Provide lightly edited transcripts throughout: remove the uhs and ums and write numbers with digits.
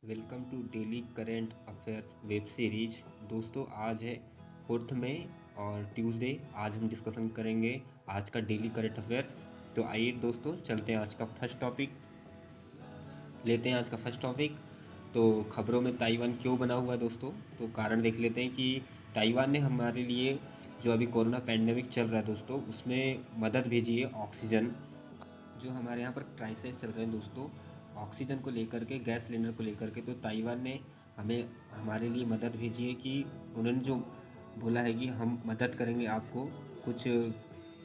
Welcome to daily current affairs web series. दोस्तों आज है 4 मई और ट्यूसडे। आज हम डिस्कशन करेंगे आज का डेली करेंट अफेयर्स। तो आइए दोस्तों चलते हैं आज का फर्स्ट टॉपिक लेते हैं। आज का फर्स्ट टॉपिक तो खबरों में ताइवान क्यों बना हुआ है दोस्तों। तो कारण देख लेते हैं कि ताइवान ने हमारे लिए जो अभी कोरोना पैंडेमिक चल रहा है दोस्तों उसमें मदद भेजी है। ऑक्सीजन जो हमारे यहाँ पर क्राइसिस चल रहे हैं दोस्तों, ऑक्सीजन को लेकर के, गैस सिलेंडर को लेकर के, तो ताइवान ने हमें हमारे लिए मदद भेजी है कि उन्होंने जो बोला है कि हम मदद करेंगे आपको। कुछ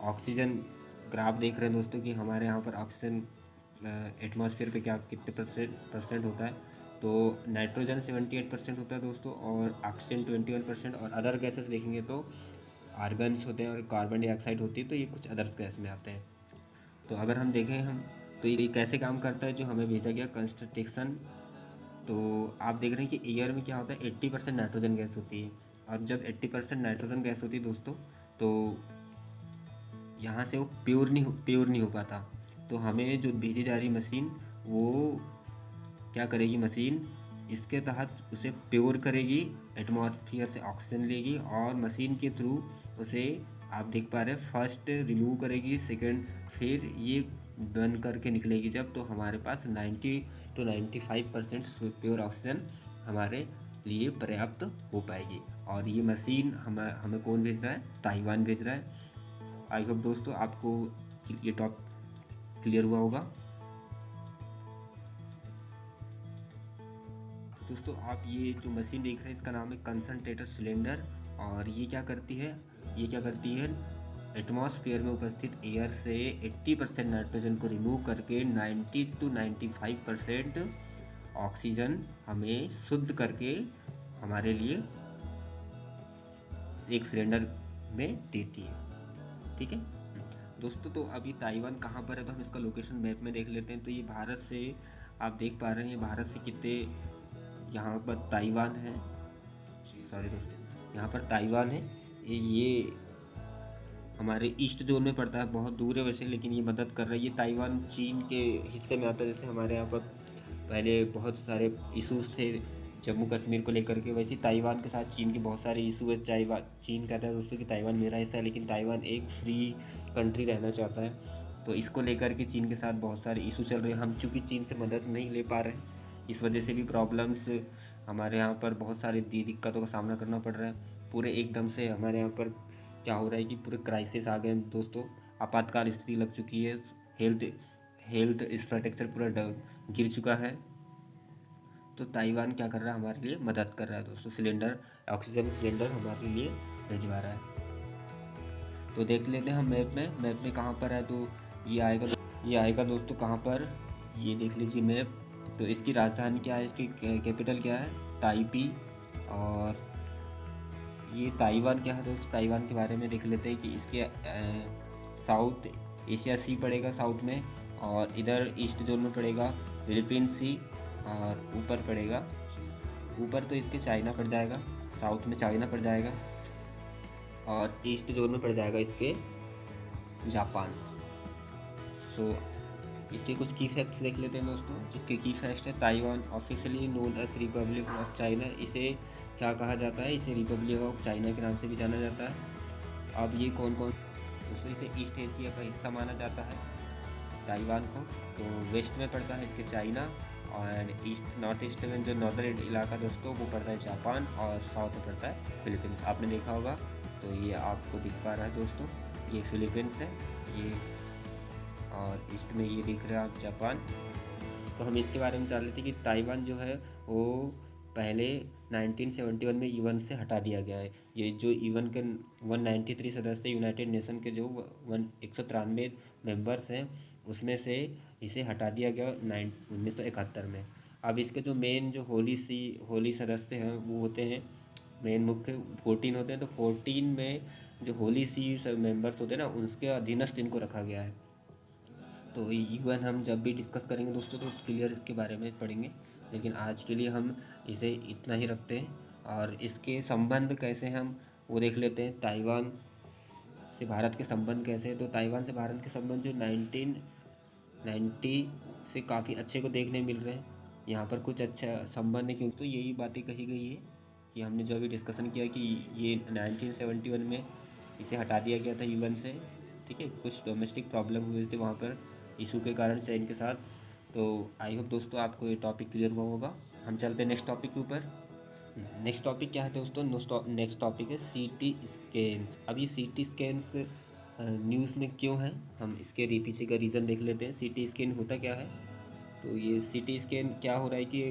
ऑक्सीजन ग्राफ देख रहे हैं दोस्तों कि हमारे यहाँ पर ऑक्सीजन एटमॉस्फेयर पे क्या कितने परसेंट होता है। तो नाइट्रोजन 78% होता है दोस्तों, और ऑक्सीजन 21%, और अदर गैसेस देखेंगे तो आर्गन्स होते हैं और कार्बन डाइऑक्साइड होती है, तो ये कुछ अदर्स गैस में आते हैं। तो अगर हम देखें तो ये कैसे काम करता है जो हमें भेजा गया कंस्ट्रक्शन। तो आप देख रहे हैं कि एयर में क्या होता है, 80% नाइट्रोजन गैस होती है। और जब 80% नाइट्रोजन गैस होती है दोस्तों, तो यहाँ से वो प्योर नहीं हो पाता। तो हमें जो भेजी जा रही मशीन, वो क्या करेगी मशीन, इसके तहत उसे प्योर करेगी, एटमॉस्फियर से ऑक्सीजन लेगी और मशीन के थ्रू उसे आप देख पा रहे हैं फर्स्ट रिमूव करेगी, सेकंड फिर ये बर्न करके निकलेगी। जब तो हमारे पास 90 to 95% प्योर ऑक्सीजन हमारे लिए पर्याप्त हो पाएगी। और ये मशीन हमें कौन भेज रहा है, ताइवान भेज रहा है। आई होप दोस्तों आपको ये टॉप क्लियर हुआ होगा। दोस्तों आप ये जो मशीन देख रहे हैं इसका नाम है कंसनट्रेटर सिलेंडर। और ये क्या करती है, एटमॉस्फेयर में उपस्थित एयर से 80% नाइट्रोजन को रिमूव करके 90 to 95% ऑक्सीजन हमें शुद्ध करके हमारे लिए एक सिलेंडर में देती है। ठीक है दोस्तों, तो अभी ताइवान कहाँ पर है तो हम इसका लोकेशन मैप में देख लेते हैं। तो ये भारत से आप देख पा रहे हैं, भारत से कितने यहाँ पर ताइवान है, सॉरी दोस्तों, यहाँ पर ताइवान है। ये हमारे ईस्ट जोन में पड़ता है, बहुत दूर है वैसे, लेकिन ये मदद कर रहा है। ये ताइवान चीन के हिस्से में आता है। जैसे हमारे यहाँ पर पहले बहुत सारे इशूज़ थे जम्मू कश्मीर को लेकर के, वैसे ताइवान के साथ चीन के बहुत सारे इशू है। चीन कहता है दोस्तों कि ताइवान मेरा हिस्सा है, लेकिन ताइवान एक फ्री कंट्री रहना चाहता है। तो इसको लेकर के चीन के साथ बहुत सारे इशू चल रहे हैं। हम चूँकि चीन से मदद नहीं ले पा रहे हैं, इस वजह से भी प्रॉब्लम्स हमारे यहाँ पर बहुत सारी दिक्कतों का सामना करना पड़ रहा है। पूरे एकदम से हमारे यहाँ पर क्या हो रहा है कि पूरे क्राइसिस आ गए हैं दोस्तों, आपातकाल स्थिति लग चुकी है। हेल्थ हेल्थ इंफ्रास्ट्रक्चर पूरा गिर चुका है। तो ताइवान क्या कर रहा है, हमारे लिए मदद कर रहा है दोस्तों, सिलेंडर, ऑक्सीजन सिलेंडर हमारे लिए भिजवा रहा है। तो देख लेते हैं हम मैप में कहाँ पर है। तो ये आएगा दोस्तों कहाँ पर, ये देख लीजिए मैप। तो इसकी राजधानी क्या है, इसकी कैपिटल क्या है, ताइपी। और ये ताइवान क्या है दोस्तों, ताइवान के बारे में देख लेते हैं कि इसके साउथ एशिया सी पड़ेगा साउथ में, और इधर ईस्ट जोन में पड़ेगा फिलीपीन सी, और ऊपर पड़ेगा, ऊपर तो इसके चाइना पड़ जाएगा, साउथ में चाइना पड़ जाएगा, और ईस्ट जोन में पड़ जाएगा इसके जापान। सो इसके कुछ की फैक्ट्स देख लेते हैं दोस्तों। इसके की फैक्ट्स है, Taiwan officially known as Republic of China. इसे क्या कहा जाता है, इसे रिपब्लिक ऑफ चाइना के नाम से भी जाना जाता है। अब ये कौन कौन दोस्तों, इसे ईस्ट एशिया का हिस्सा माना जाता है ताइवान को। तो वेस्ट में पड़ता है इसके चाइना, और ईस्ट नॉर्थ ईस्ट में जो नॉर्दर्न इलाका दोस्तों वो पड़ता है जापान, और साउथ में पड़ता है फिलीपींस। आपने देखा होगा, तो ये आपको दिख पा रहा है दोस्तों, ये फिलीपींस है ये, और ईस्ट में ये दिख रहा है आप जापान। तो हम इसके बारे में जान लेते हैं कि ताइवान जो है वो पहले 1971 में यूएन से हटा दिया गया है। ये जो यूएन के 193 सदस्य यूनाइटेड नेशन के जो 193 मेंबर्स हैं, उसमें से इसे हटा दिया गया 1971 में। अब इसके जो मेन जो होली सदस्य हैं वो होते हैं, मेन मुख्य 14 होते हैं। तो 14 में जो होली सी मेंबर्स होते हैं ना, उसके अधीनस्थ इनको रखा गया है। तो यूएन हम जब भी डिस्कस करेंगे दोस्तों तो क्लियर इसके बारे में पढ़ेंगे, लेकिन आज के लिए हम इसे इतना ही रखते हैं। और इसके संबंध कैसे हैं हम वो देख लेते हैं। ताइवान से भारत के संबंध कैसे हैं, तो ताइवान से भारत के संबंध जो 1990 से काफ़ी अच्छे को देखने मिल रहे हैं। यहाँ पर कुछ अच्छा संबंध है, क्योंकि तो यही बातें कही गई है कि हमने जो अभी डिस्कशन किया कि ये 1971 में इसे हटा दिया गया था यूएन से। ठीक है, कुछ डोमेस्टिक प्रॉब्लम हुए थे वहाँ पर इशू के कारण चीन के साथ। तो आई होप दोस्तों आपको ये टॉपिक क्लियर हुआ होगा। हम चलते हैं नेक्स्ट टॉपिक के ऊपर। नेक्स्ट टॉपिक क्या है दोस्तों? नेक्स्ट टॉपिक है सीटी स्कैन्स। अब ये सीटी स्कैन्स न्यूज़ में क्यों है, हम इसके पीछे का रीज़न देख लेते हैं। सीटी स्कैन होता क्या है? तो ये सीटी स्कैन क्या हो रहा है कि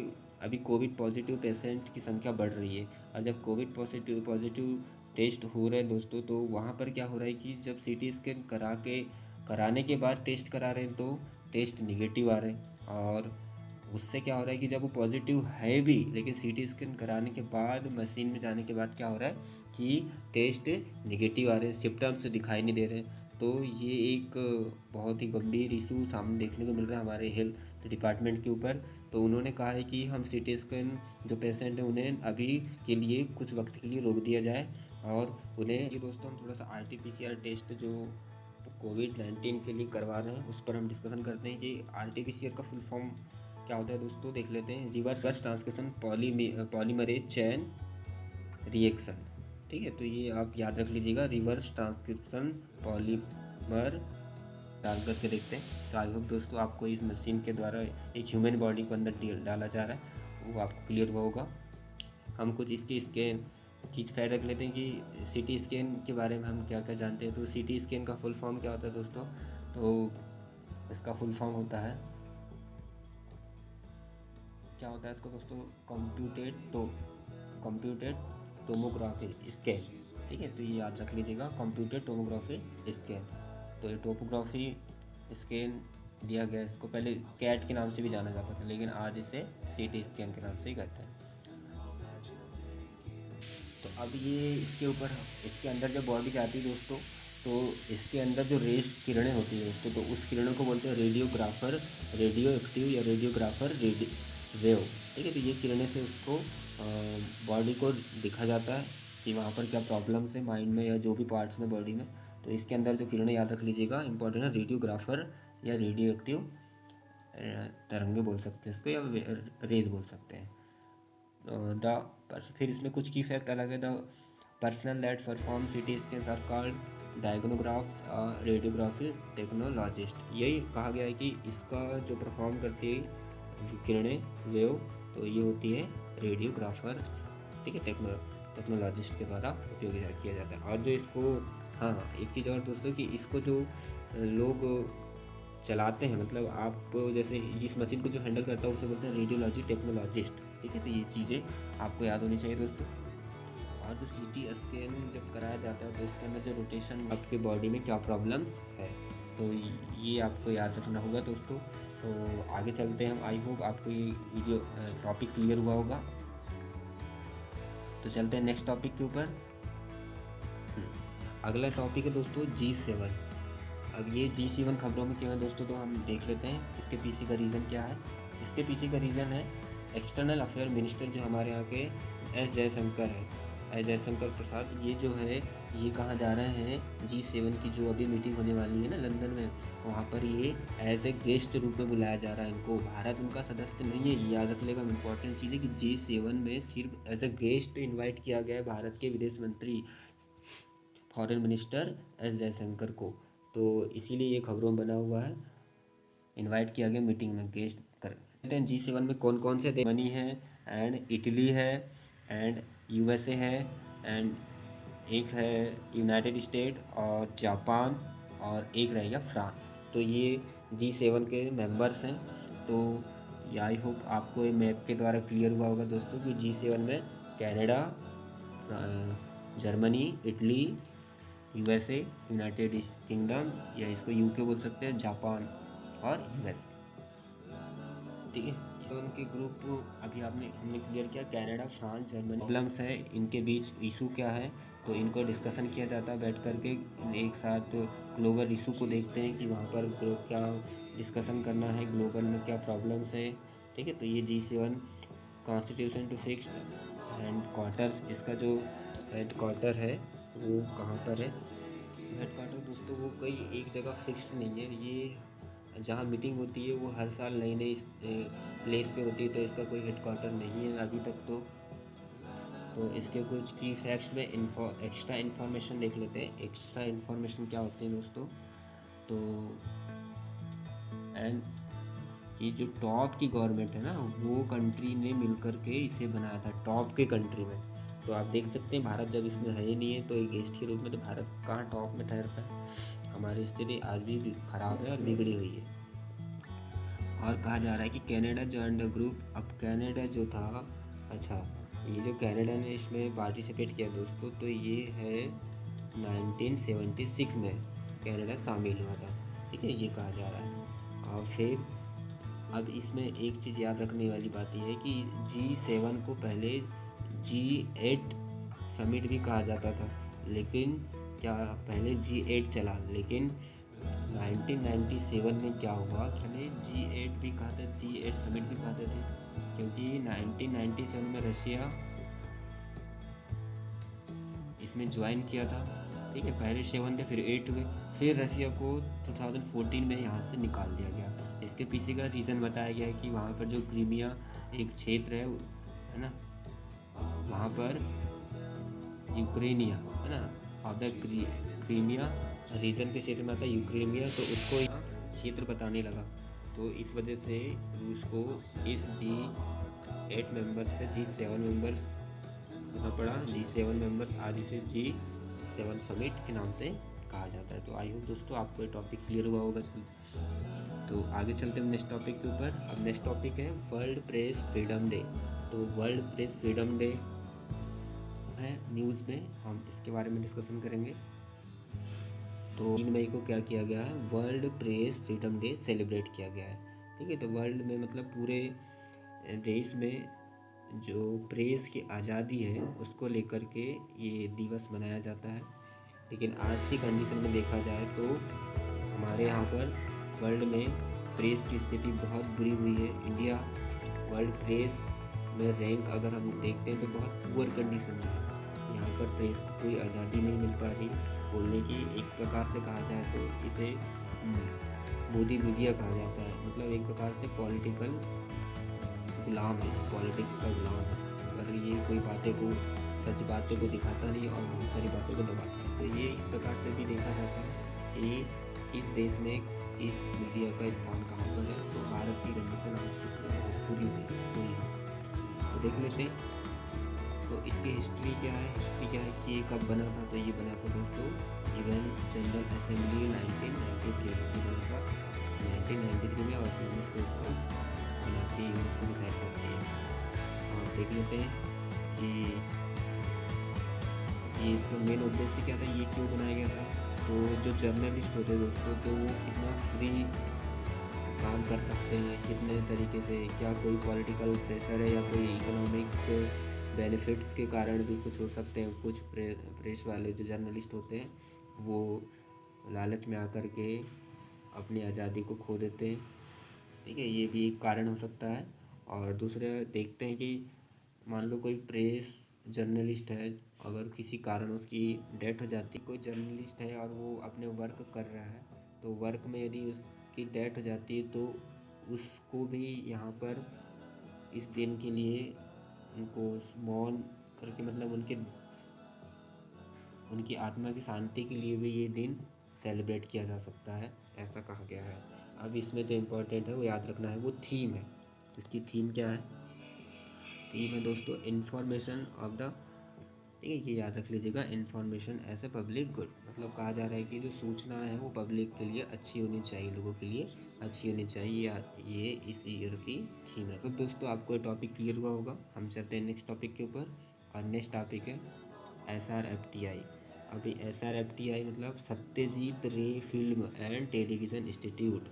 अभी कोविड पॉजिटिव पेशेंट की संख्या बढ़ रही है, और जब कोविड पॉजिटिव टेस्ट हो रहे हैं दोस्तों, तो वहाँ पर क्या हो रहा है कि जब सीटी स्कैन कराने के बाद टेस्ट करा रहे हैं तो टेस्ट निगेटिव आ रहे हैं। और उससे क्या हो रहा है कि जब वो पॉजिटिव है भी, लेकिन सीटी स्कैन कराने के बाद मशीन में जाने के बाद क्या हो रहा है कि टेस्ट निगेटिव आ रहे हैं, सिम्टम्स दिखाई नहीं दे रहे हैं। तो ये एक बहुत ही गंभीर इशू सामने देखने को मिल रहा है हमारे हेल्थ डिपार्टमेंट के ऊपर। तो उन्होंने कहा है कि हम सीटी स्कैन जो पेशेंट हैं उन्हें अभी के लिए कुछ वक्त के लिए रोक दिया जाए, और उन्हें ये दोस्तों हम थोड़ा सा RT-PCR टेस्ट जो कोविड-19 के लिए करवा रहे हैं उस पर हम डिस्कशन करते हैं कि RT-PCR का फुल फॉर्म क्या होता है दोस्तों, देख लेते हैं। Reverse transcription polymerase chain reaction. ठीक है, तो ये आप याद रख लीजिएगा, रिवर्स ट्रांसक्रिप्शन पॉलीमर। डाल करके देखते हैं। तो आई होप दोस्तों आपको इस मशीन के द्वारा एक ह्यूमन बॉडी को अंदर डाला जा रहा है वो आपको क्लियर हुआ होगा। हम कुछ इसकी स्कैन की फैक्ट रख लेते हैं कि सीटी स्कैन के बारे में हम क्या क्या जानते हैं। तो सीटी स्कैन का फुल फॉर्म क्या होता है दोस्तों? तो इसका फुल फॉर्म होता है, क्या होता है इसका दोस्तों? Computed tomography scan. ठीक है, तो ये याद रख लीजिएगा, कंप्यूटेड टोमोग्राफी स्कैन। तो ये टोपोग्राफी स्कैन दिया गया, इसको पहले कैट के नाम से भी जाना जाता था, लेकिन आज इसे सीटी स्कैन के नाम से ही कहते हैं। तो अब ये इसके ऊपर, इसके अंदर जब बॉडी जाती है दोस्तों, तो इसके अंदर जो किरणें होती है दोस्तों, तो उस किरणों को बोलते हैं रेडियो एक्टिव या रेडियोग्राफर वेव। ठीक है, तो ये किरणें से उसको बॉडी को दिखा जाता है कि वहाँ पर क्या प्रॉब्लम्स है माइंड में या जो भी पार्ट्स में बॉडी में। तो इसके अंदर जो किरणें, याद रख लीजिएगा, इंपॉर्टेंट है, रेडियोग्राफर या रेडियो एक्टिव तरंगे बोल सकते हैं इसको, या रेज बोल सकते हैं। फिर इसमें कुछ की फैक्ट अलग है। The personnel that perform CT scans are called diagnographs radiography technologist. यही कहा गया है कि इसका जो परफॉर्म करती है किरणें वेव, तो ये होती है रेडियोग्राफर। ठीक है, टेक्नोलॉजिस्ट के द्वारा उपयोग किया जाता है। और जो इसको, हाँ एक चीज़ और दोस्तों, कि इसको जो लोग चलाते हैं, मतलब आप जैसे इस मशीन को जो हैंडल करता है उसे बोलते हैं रेडियोलॉजी टेक्नोलॉजिस्ट। ठीक है, तो ये चीज़ें आपको याद होनी चाहिए दोस्तों। और जो सीटी स्कैन जब कराया जाता है तो इसके अंदर जो रोटेशन आपके बॉडी में क्या प्रॉब्लम्स है, तो ये आपको याद रखना होगा दोस्तों। तो आगे चलते हैं हम। आई होप आपको ये वीडियो टॉपिक क्लियर हुआ होगा। तो चलते हैं नेक्स्ट टॉपिक के ऊपर। अगला टॉपिक है दोस्तों G7। अब ये G7 खबरों में क्यों है दोस्तों, तो हम देख लेते हैं इसके पीछे का रीज़न क्या है। इसके पीछे का रीज़न है एक्सटर्नल अफेयर मिनिस्टर जो हमारे यहाँ के एस जयशंकर प्रसाद, ये जो है ये कहाँ जा रहे हैं, G7 की जो अभी मीटिंग होने वाली है ना लंदन में, वहाँ पर ये एज ए गेस्ट रूप में बुलाया जा रहा है इनको। भारत उनका सदस्य नहीं है, ये याद रख लेगा। इंपॉर्टेंट चीज़ है कि G7 में सिर्फ एज ए गेस्ट इन्वाइट किया गया है भारत के विदेश मंत्री फॉरेन मिनिस्टर एस जयशंकर को। तो इसीलिए ये खबरों में बना हुआ है, इनवाइट किया गया मीटिंग में गेस्ट कर। कहते हैं G7 में कौन कौन से देश? जर्मनी है, एंड इटली है, एंड USA है, एंड एक है यूनाइटेड स्टेट और जापान, और एक रहेगा फ्रांस। तो ये G7 के मेंबर्स हैं। तो ये आई होप आपको ये मैप के द्वारा क्लियर हुआ होगा दोस्तों कि G7 में Canada, Germany, Italy, USA, United kingdom, या इसको UK बोल सकते हैं, जापान और US। ठीक है, तो उनके ग्रुप अभी हमने क्लियर किया, कनाडा, फ्रांस, जर्मनी। प्रॉब्लम्स है इनके बीच, इशू क्या है, तो इनको डिस्कशन किया जाता है बैठ करके एक साथ। ग्लोबल इशू को देखते हैं कि वहाँ पर क्या डिस्कशन करना है, ग्लोबल में क्या प्रॉब्लम्स है। ठीक है, तो ये G7 constitution to fix and quarters, इसका जो हेड क्वार्टर है वो कहाँ पर है? हेड क्वार्टर दोस्तों वो कोई एक जगह फिक्स्ड नहीं है, ये जहाँ मीटिंग होती है वो हर साल नई नई प्लेस पे होती है, तो इसका कोई हेडक्वार्टर नहीं है अभी तक। तो इसके कुछ की फैक्ट्स में एक्स्ट्रा इन्फॉर्मेशन देख लेते हैं। एक्स्ट्रा इन्फॉर्मेशन क्या होते हैं दोस्तों? तो एंड कि जो टॉप की गवर्नमेंट है ना, वो कंट्री ने मिलकर के इसे बनाया था, टॉप के कंट्री में। तो आप देख सकते हैं भारत जब इसमें है ही नहीं है, तो एक गेस्ट के रूप में तो भारत कहाँ टॉप में ठहरता है। हमारी स्थिति आज भी खराब है और बिगड़ी हुई है। और कहा जा रहा है कि कनाडा ज्वाइन द ग्रुप। अब कनाडा जो था, अच्छा ये जो कनाडा ने इसमें पार्टिसिपेट किया दोस्तों, तो ये है 1976 में कनाडा शामिल हुआ था, ठीक है, ये कहा जा रहा है। और फिर अब इसमें एक चीज़ याद रखने वाली बात यह है कि G7 को पहले G8 समिट भी कहा जाता था, लेकिन क्या पहले G8 चला, लेकिन 1997 में क्या हुआ कि हमें G8 भी कहा था, G8 समिट भी कहते थे, क्योंकि 1997 में रशिया इसमें ज्वाइन किया था, ठीक है। पहले 7 थे, फिर 8 हुए, फिर रशिया को 2014 में यहाँ से निकाल दिया गया। इसके पीछे का रीज़न बताया गया है कि वहाँ पर जो क्रीमिया एक क्षेत्र है ना, वहाँ पर यूक्रेनिया है ना, ऑफ द क्रीमिया रीजन के क्षेत्र में आता है यूक्रेनिया, तो उसको यहाँ क्षेत्र बताने लगा। तो इस वजह से रूस को इस G8 मेंबर्स से G7 मेंबर्स होना पड़ा। G7 मेंबर्स आज इसे G7 समिट के नाम से कहा जाता है। तो आई होप दोस्तों आपको ये टॉपिक क्लियर हुआ होगा। तो आगे चलते हैं नेक्स्ट टॉपिक के ऊपर। अब नेक्स्ट टॉपिक है वर्ल्ड प्रेस फ्रीडम डे। तो वर्ल्ड प्रेस फ्रीडम डे है, न्यूज़ में हम इसके बारे में डिस्कशन करेंगे। तो 3 मई को क्या किया गया है, world press freedom day celebrate किया गया है, ठीक है। तो वर्ल्ड में मतलब पूरे देश में जो प्रेस की आज़ादी है उसको लेकर के ये दिवस मनाया जाता है। लेकिन आज की कंडीशन में देखा जाए तो हमारे यहाँ पर वर्ल्ड में प्रेस की स्थिति बहुत बुरी हुई है। इंडिया वर्ल्ड प्रेस में रैंक अगर हम देखते हैं तो बहुत पुअर कंडीशन में है। यहाँ पर प्रेस को कोई आज़ादी नहीं मिल पा रही बोलने की। एक प्रकार से कहा जाए तो इसे मोदी मीडिया कहा जाता है, मतलब एक प्रकार से पॉलिटिकल गुलाम है, पॉलिटिक्स का गुलाम है। अगर ये कोई बातें को सच बातों को दिखाता नहीं और बहुत सारी बातों को दबाता है, तो ये इस प्रकार से भी देखा जाता है कि इस देश में इस मीडिया का स्थान कहाँ पर है। तो भारत की कंडीशन आज इसमें पूरी हुई है। तो देख लेते हैं तो इसकी हिस्ट्री क्या है। हिस्ट्री क्या है कि ये कब बना था, तो ये बना था दोस्तों यूएन जनरल असेंबली 1993 में बना था, 1993 में। और यूनेस्को इसको बनाती है, यूनेस्को डिसाइड करती है। और देख लेते हैं कि ये इसका मेन उद्देश्य क्या था, ये क्यों बनाया गया था। तो जो जर्नलिस्ट होते हैं दोस्तों, तो वो कितना फ्री काम कर सकते हैं, कितने तरीके से, क्या कोई पॉलिटिकल प्रेशर है या कोई इकोनॉमिक बेनिफिट्स के कारण भी कुछ हो सकते हैं। कुछ प्रेस वाले जो जर्नलिस्ट होते हैं वो लालच में आकर के अपनी आज़ादी को खो देते हैं, ठीक है, ये भी एक कारण हो सकता है। और दूसरे देखते हैं कि मान लो कोई प्रेस जर्नलिस्ट है, अगर किसी कारण उसकी डेथ हो जाती है, कोई जर्नलिस्ट है और वो अपने वर्क कर रहा है, तो वर्क में यदि उसकी डेथ हो जाती है तो उसको भी यहाँ पर इस दिन के लिए उनको मौन करके, मतलब उनकी आत्मा की शांति के लिए भी ये दिन सेलिब्रेट किया जा सकता है, ऐसा कहा गया है। अब इसमें जो इम्पोर्टेंट है वो याद रखना है, वो थीम है। इसकी थीम क्या है, थीम है दोस्तों इन्फॉर्मेशन ऑफ द, ठीक है, ये याद रख लीजिएगा, information as a public good. मतलब कहा जा रहा है कि जो सूचना है वो पब्लिक के लिए अच्छी होनी चाहिए, लोगों के लिए अच्छी होनी चाहिए, ये इस ईयर की थीम है। तो दोस्तों आपको टॉपिक क्लियर हुआ होगा। हम चलते हैं नेक्स्ट टॉपिक के ऊपर। और नेक्स्ट टॉपिक है SRFTI। अभी SRFTI मतलब सत्यजीत रे फिल्म एंड टेलीविज़न इंस्टीट्यूट।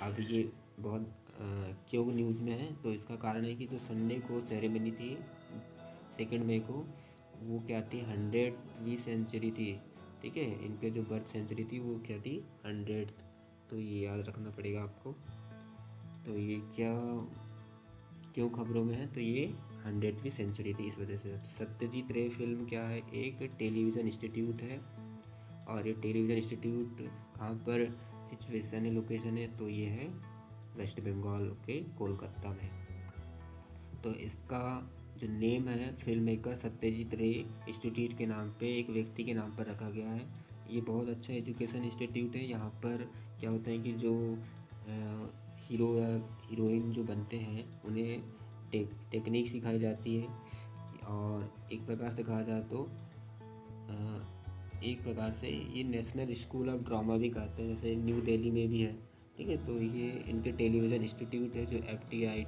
अब ये बहुत क्यों न्यूज़ में है, तो इसका कारण है कि जो संडे को सेरेमनी थी 2 मई को, वो क्या थी, 100वीं सेंचुरी थी, ठीक है। इनके जो बर्थ सेंचुरी थी वो क्या थी, 100। तो ये याद रखना पड़ेगा आपको। तो ये क्या क्यों खबरों में है, तो ये 100वीं सेंचुरी थी इस वजह से। तो सत्यजीत रे फिल्म क्या है, एक टेलीविज़न इंस्टीट्यूट है। और ये टेलीविज़न इंस्टीट्यूट कहाँ पर सिचुएशन है, लोकेशन है, तो ये है वेस्ट बंगाल के कोलकाता में। तो इसका जो नेम है फिल्म मेकर सत्यजीत रे इंस्टीट्यूट के नाम पे, एक व्यक्ति के नाम पर रखा गया है। ये बहुत अच्छा एजुकेशन इंस्टीट्यूट है। यहाँ पर क्या होता है कि जो हीरो या हीरोइन जो बनते हैं उन्हें टेक्निक सिखाई जाती है, और एक प्रकार से कहा जाए तो एक प्रकार से ये नेशनल स्कूल ऑफ ड्रामा भी कहते हैं, जैसे न्यू दिल्ली में भी है। ठीक है, तो ये इनके टेलीविज़न इंस्टीट्यूट है जो FTI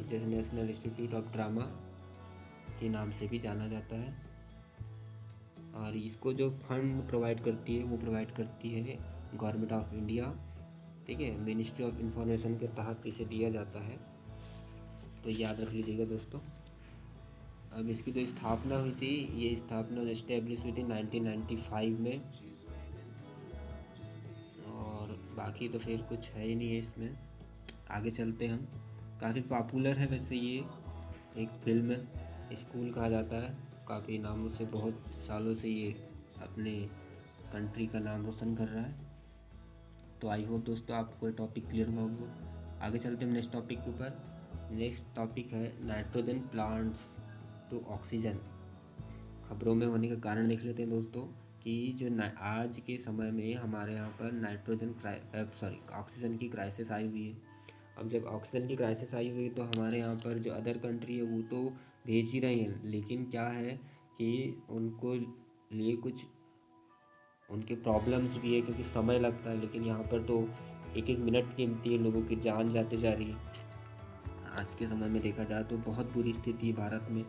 जैसे नेशनल इंस्टीट्यूट ऑफ ड्रामा के नाम से भी जाना जाता है। और इसको जो फंड प्रोवाइड करती है वो प्रोवाइड करती है गवर्नमेंट ऑफ इंडिया। ठीक है, मिनिस्ट्री ऑफ इंफॉर्मेशन के तहत इसे दिया जाता है, तो याद रख लीजिएगा दोस्तों। अब इसकी जो स्थापना हुई थी, ये स्थापना एस्टेब्लिश हुई थी 1995 में, और बाकी तो फिर कुछ है ही नहीं है इसमें। आगे चलते हम। काफ़ी पॉपुलर है वैसे ये एक फिल्म स्कूल कहा जाता है, काफ़ी नामों से बहुत सालों से ये अपने कंट्री का नाम रोशन कर रहा है। तो आई होप दोस्तों आपको ये टॉपिक क्लियर हुआ होगा। आगे चलते हैं नेक्स्ट टॉपिक के ऊपर। नेक्स्ट टॉपिक है नाइट्रोजन प्लांट्स टू ऑक्सीजन। खबरों में होने का कारण देख लेते हैं दोस्तों कि जो आज के समय में हमारे यहाँ पर ऑक्सीजन की क्राइसिस आई हुई है। अब जब ऑक्सीजन की क्राइसिस आई हुई तो हमारे यहाँ पर जो अदर कंट्री है वो तो भेज ही रही हैं, लेकिन क्या है कि उनको लिए कुछ उनके प्रॉब्लम्स भी है, क्योंकि समय लगता है। लेकिन यहाँ पर तो एक एक मिनट कीमती है, लोगों की जान जाते जा रही है। आज के समय में देखा जाए तो बहुत बुरी स्थिति है भारत में।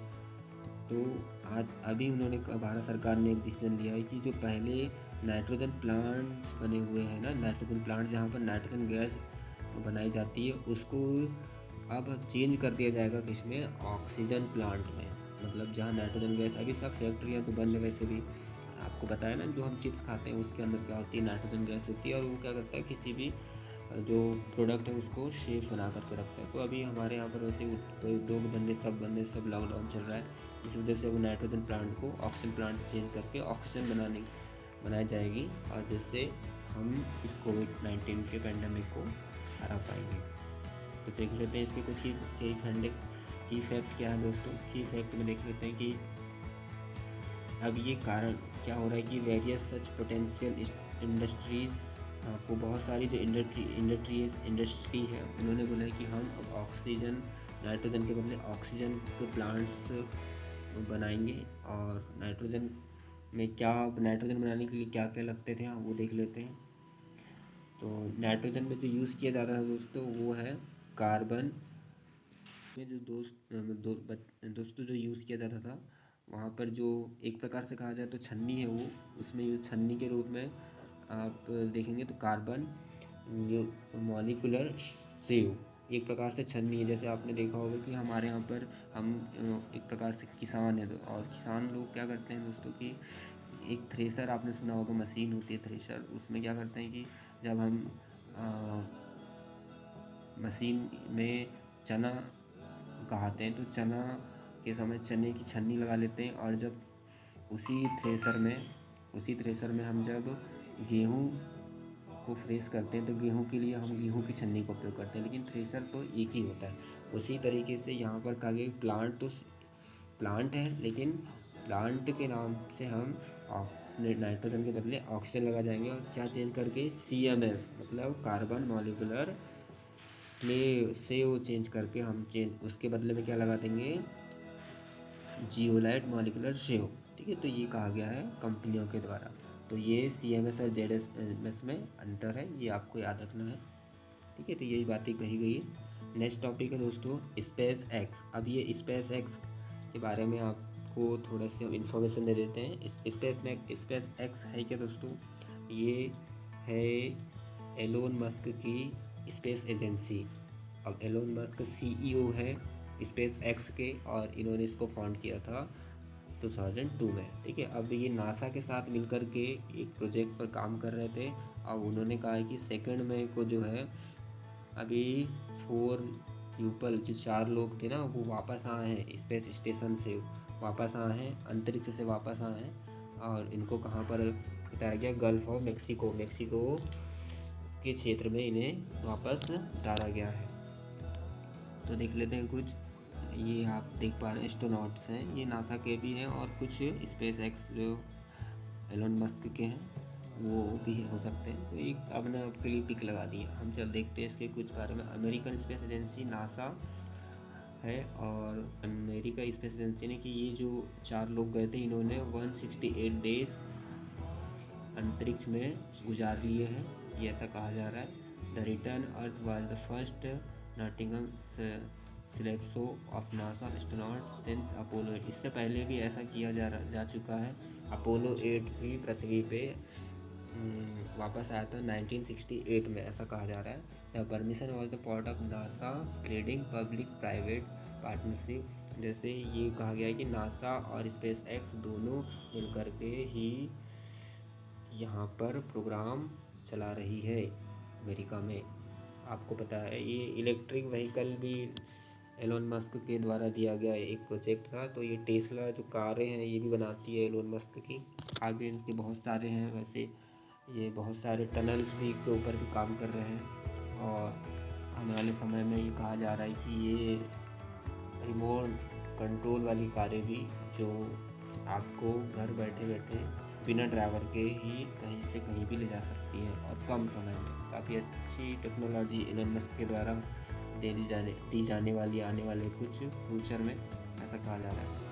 तो आज अभी भारत सरकार ने एक डिसीजन लिया है कि जो पहले नाइट्रोजन प्लांट्स बने हुए हैं ना, नाइट्रोजन प्लांट जहाँ पर नाइट्रोजन गैस बनाई जाती है, उसको अब चेंज कर दिया जाएगा किसमें, ऑक्सीजन प्लांट में। मतलब जहाँ नाइट्रोजन गैस, अभी सब फैक्ट्रियाँ तो बंद है वैसे भी, आपको पता है ना, जो हम चिप्स खाते हैं उसके अंदर क्या होती है, नाइट्रोजन गैस होती है, और वो क्या करता है किसी भी जो प्रोडक्ट है उसको सेफ बना करके रखता है। तो अभी हमारे यहाँ पर वैसे उद्योग धंधे सब लॉकडाउन चल रहा है, इस वजह से वो नाइट्रोजन प्लांट को ऑक्सीजन प्लांट चेंज करके ऑक्सीजन बनाई जाएगी, और जिससे हम इस कोविड-19 के पैंडेमिक को हरा पाएंगे। तो देख लेते हैं इसके कुछ की फैक्ट क्या है दोस्तों। की फैक्ट में देख लेते हैं कि अब ये कारण क्या हो रहा है कि वेरियस सच पोटेंशियल इंडस्ट्रीज़, आपको बहुत सारी जो इंडस्ट्री है उन्होंने बोला है कि हम अब ऑक्सीजन, नाइट्रोजन के बदले ऑक्सीजन के प्लांट्स बनाएंगे। और नाइट्रोजन बनाने के लिए क्या क्या लगते थे वो देख लेते हैं। तो नाइट्रोजन में जो यूज़ किया जाता है दोस्तों वो है कार्बन में, जो दोस्तों जो यूज़ किया जाता था वहाँ पर, जो एक प्रकार से कहा जाए तो छन्नी है, वो उसमें यूज छन्नी के रूप में आप देखेंगे तो कार्बन मॉलिक्यूलर सेव एक प्रकार से छन्नी है। जैसे आपने देखा होगा कि हमारे यहाँ पर हम एक प्रकार से किसान है, तो और किसान लोग क्या करते हैं दोस्तों कि एक थ्रेसर, आपने सुना होगा मशीन होती है थ्रेसर, उसमें क्या करते हैं कि जब हम मशीन में चना काटते हैं तो चना के समय चने की छन्नी लगा लेते हैं, और जब उसी थ्रेसर में हम जब गेहूँ को फ्रेश करते हैं तो गेहूँ के लिए हम गेहूँ की छन्नी का उपयोग करते हैं, लेकिन थ्रेसर तो एक ही होता है। उसी तरीके से यहाँ पर कहा गया प्लांट है, लेकिन प्लांट के नाम से हम नाइट्रोजन के बदले ऑक्सीजन लगा जाएंगे, और क्या चेंज करके CMS मतलब कार्बन मॉलिक्यूलर से वो चेंज करके हम उसके बदले में क्या लगा देंगे, जियोलाइट मॉलिक्यूलर शेव। ठीक है, तो ये कहा गया है कंपनियों के द्वारा। तो ये CMS और ZMS में अंतर है, ये आपको याद रखना है। ठीक है, तो यही बातें कही गई है। नेक्स्ट टॉपिक है दोस्तों स्पेस एक्स। अब ये स्पेस एक्स के बारे में आपको थोड़ा सा हम इंफॉर्मेशन दे देते हैं। स्पेस एक्स है क्या दोस्तों, ये है एलोन मस्क की स्पेस एजेंसी। अब एलोन मस्क CEO है स्पेस एक्स के, और इन्होंने इसको फाउंड किया था 2002 में। ठीक है, अब ये नासा के साथ मिलकर के एक प्रोजेक्ट पर काम कर रहे थे। अब उन्होंने कहा है कि 2 मई को जो है अभी 4 पीपल, जो 4 लोग थे ना, वो वापस आए हैं स्पेस स्टेशन से, वापस आए हैं, अंतरिक्ष से वापस आए हैं, और इनको कहाँ पर उतारा गया गल्फ ऑफ मेक्सिको के क्षेत्र में इन्हें वापस उतारा गया है। तो देख लेते हैं कुछ, ये आप देख पा रहे हैं एस्ट्रोनॉट्स हैं, ये नासा के भी हैं और कुछ स्पेस एक्स जो एलोन मस्क के हैं वो भी हो सकते हैं। तो एक अब ने आपके लिए टिक लगा दिया। हम चल देखते हैं इसके कुछ बारे में। अमेरिकन स्पेस एजेंसी नासा है, और अमेरिका स्पेस एजेंसी ने कि ये जो 4 लोग गए थे इन्होंने 168 डेज अंतरिक्ष में गुजार लिए हैं, ये ऐसा कहा जा रहा है। The return earth was the first Nottingham सिलेप्सो of NASA astronaut since Apollo 8। इससे पहले भी ऐसा किया जा चुका है। अपोलो 8 भी पृथ्वी पे वापस आया था 1968 में, ऐसा कहा जा रहा है। The permission was the part of NASA trading public private partnership. जैसे ये कहा गया है कि नासा और स्पेस एक्स दोनों मिलकर के ही यहाँ पर प्रोग्राम चला रही है अमेरिका में। आपको पता है ये इलेक्ट्रिक व्हीकल भी एलोन मस्क के द्वारा दिया गया एक प्रोजेक्ट था। तो ये टेस्ला जो कारें हैं ये भी बनाती है एलोन मस्क की। आगे इनके बहुत सारे हैं, वैसे ये बहुत सारे टनल्स भी के ऊपर भी काम कर रहे हैं। और आने वाले समय में ये कहा जा रहा है कि ये रिमोट कंट्रोल वाली कारें भी जो आपको घर बैठे बैठे बिना ड्राइवर के ही कहीं से कहीं भी ले जा सकती है और कम समय में। काफ़ी अच्छी टेक्नोलॉजी एलोन मस्क के द्वारा दी जाने वाली आने वाले कुछ फ्यूचर में, ऐसा कहा जा रहा है।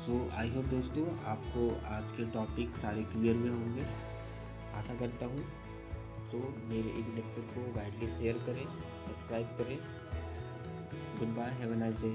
सो आई होप दोस्तों आपको आज के टॉपिक सारे क्लियर हुए होंगे, आशा करता हूँ। तो मेरे इस लेक्चर को वाइडली शेयर करें, सब्सक्राइब करें। Good bye, have a nice day.